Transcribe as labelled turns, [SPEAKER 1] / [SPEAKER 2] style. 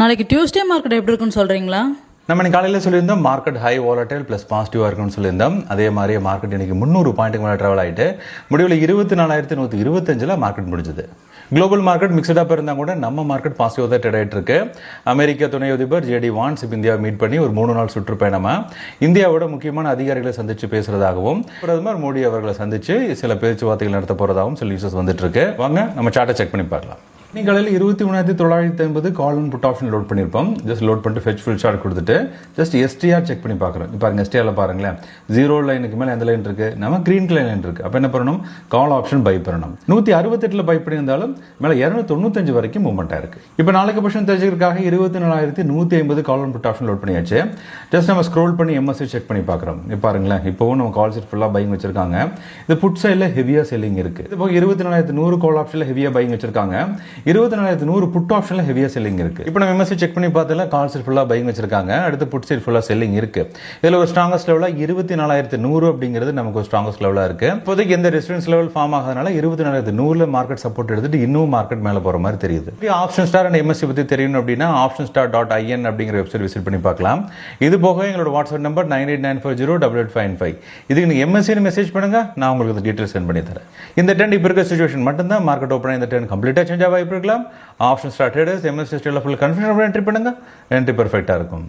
[SPEAKER 1] நாளைக்கு Tuesday market எப்படி இருக்குன்னு சொல்கிறீங்களா?
[SPEAKER 2] நம்ம இன்னைக்கு காலையில் சொல்லியிருந்தோம் மார்க்கெட் ஹை வாலட்டைல் ப்ளஸ் பாசிட்டிவாக இருக்குன்னு சொல்லியிருந்தோம். அதே மாதிரி மார்க்கெட் இன்னைக்கு 300 பாயிண்ட்டுக்கு மேலே ட்ராவல் ஆகிட்டு முடிவில் 24,125 மார்க்கெட் முடிஞ்சது. குளோபல் மார்க்கெட் மிக்சடாக இருந்தால் கூட நம்ம மார்க்கெட் பாசிட்டிவாக தான் ட்ரேட் ஆகிட்டு இருக்கு. அமெரிக்க துணை அதிபர் ஜேடி வான்ஸ் இப்போ இந்தியாவை மீட் பண்ணி ஒரு 3 நாள் சுற்றுப்பயணமாக இந்தியாவோட முக்கியமான அதிகாரிகளை சந்தித்து பேசுறதாகவும் பிரதமர் மோடி அவர்களை சந்தித்து சில பேச்சுவார்த்தைகள் நடத்த போகிறதாகவும் சில நியூஸஸ் வந்துட்டு இருக்கு. வாங்க நம்ம சார்ட்டை செக் பண்ணி பார்க்கலாம். இன்னைக்கு காலையில் 23,950 call and put option load பண்ணியிருப்போம். ஜஸ்ட் லோட் பண்ணிட்டு ஃபெச் ஃபுல் ஷார்ட் கொடுத்துட்டு ஜஸ்ட் எஸ்டிஆர் செக் பண்ணி பார்க்குறோம். இப்போ பாருங்க எஸ்டிஆரில் பாருங்களேன், 0 லைனுக்கு மேலே எந்த லைன் இருக்கு, நம்ம கிரீன் லைன் இருக்கு. அப்போ என்ன பண்ணணும், கால் ஆப்ஷன் பை பண்ணணும். 168 பை பண்ணியிருந்தாலும் மேலே 295 வரைக்கும் மூவ்மெண்ட் ஆயிருக்கு. இப்போ நாளைக்கு பர்சன் தெரிஞ்சுக்கிறதுக்காக 24,150 call and put option load பண்ணியாச்சு. ஜஸ்ட் நம்ம ஸ்க்ரோல் பண்ணி எம்எஸ்சி செக் பண்ணி பார்க்குறோம். இப்போ பாருங்களேன், இப்போவும் நம்ம கால் செட் ஃபுல்லாக பைங் வச்சிருக்காங்க. இது புட் சைடில் ஹெவியாக செல்லிங் இருக்கு. இது போக 24,100 கால் ஆப்ஷனில் ஹெவியாக பைங் வச்சிருக்காங்க. 24,100 புட் ஆப்ஷன்ல ஹெவியா செல்லிங் இருக்கு. இப்போ நம்ம எம்எஸ்சி செக் பண்ணி பார்த்தல கால் சைட் ஃபுல்லா பையிங் வச்சிருக்காங்க. அடுத்து புட் சைட் ஃபுல்லா செல்லிங் இருக்கு. இதுல ஒரு ஸ்ட்ராங்கஸ்ட் லெவலா 24,100 அப்படிங்கிறது நமக்கு ஒரு ஸ்ட்ராங்கஸ்ட் லெவலா இருக்கு. இப்போதைக்கு எந்த ரெசிஸ்டன்ஸ் லெவல் ஃபார்ம் ஆகாதனால 24,100 மார்க்கெட் சப்போர்ட் எடுத்துட்டு இன்னும் மார்க்கெட் மேல போற மாதிரி தெரியுது. ஆப்ஷன் ஸ்டார் அண்ட் எம்எஸ்சி பத்தி தெரியணும் அப்படின்னா optionstar.in அப்படிங்கிற வெப்சைட் விசிட் பண்ணி பார்க்கலாம். இது போக எங்களோட வாட்ஸ்அப் நம்பர் 9894088595. இதுக்கு நீங்க எம்எஸ்சி மெசேஜ் பண்ணுங்க, நான் உங்களுக்கு டீடைல்ஸ் சென்ட் பண்ணி தரேன். இந்த ட்ரெண்ட் இப்போ இருக்க சிச்சுவேஷன் மட்டும்தான் மார்க்கெட் ஓப்பன் இந்த ட்ரெண்ட் கம்ப்ளீட்டா சேஞ்ச் ஆக வாய்ப்பு இருக்கலாம். Option start traders MSc full confusion entry பண்ணுங்க, என்ட்ரி பெர்ஃபெக்ட்டா இருக்கும்.